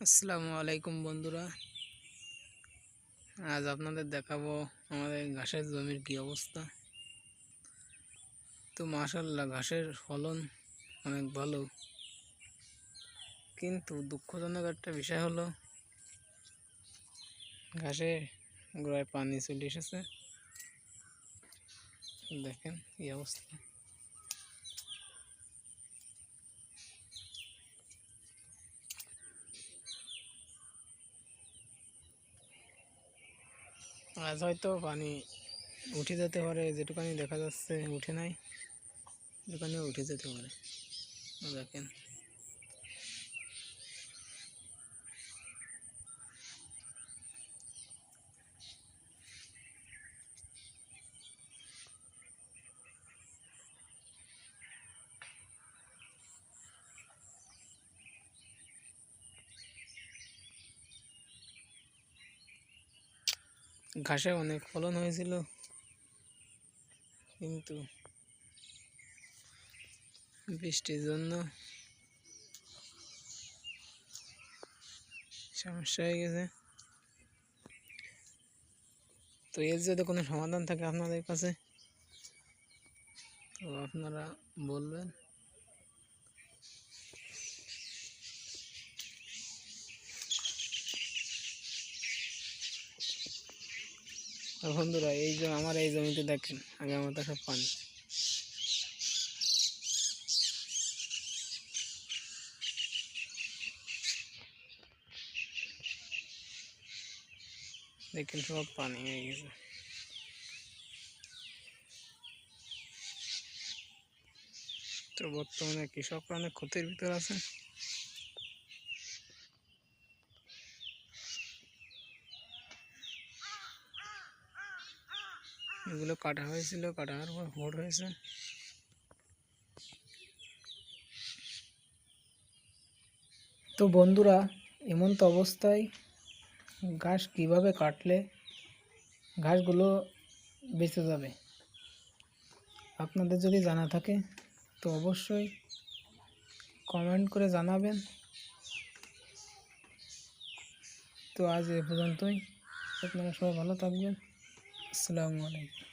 আসসালামু আলাইকুম বন্ধুরা। আজ আপনাদের দেখাবো আমাদের ঘাসের জমির কি অবস্থা। তো মাশাআল্লাহ ঘাসের ফলন অনেক ভালো, কিন্তু দুঃখজনক একটা বিষয় হলো ঘাসে গোড়ায় পানি চলে এসেছে। দেখেন এই অবস্থা। আজ হয়তো পানি উঠে যেতে পারে, যেটুকানি দেখা যাচ্ছে উঠে নাই, যেটুকানি উঠে যেতে পারে। দেখেন ঘাসে অনেক ফলন হয়েছিল, কিন্তু বৃষ্টির জন্য সমস্যা হয়ে গেছে। তো এর যদি কোনো সমাধান থাকে আপনাদের কাছে, তো আপনারা বলবেন। আর বন্ধুরা, এই যে আমার এই জমিতে দেখেন আগের মতো সব পানি। দেখেন সব পানি হয়ে গেছে। তো বর্তমানে কৃষকরা অনেক ক্ষতির ভিতর আছে। এগুলো কাটা হয়েছিল, কাটার পর হোড হয়েছে। তো বন্ধুরা, এমন তো অবস্থায় ঘাস কিভাবে কাটলে ঘাসগুলো বেঁচে যাবে, আপনাদের যদি জানা থাকে তো অবশ্যই কমেন্ট করে জানাবেন। তো আজ এ পর্যন্তই। আপনারা সবাই ভালো থাকবেন। আসসালামু আলাইকুম।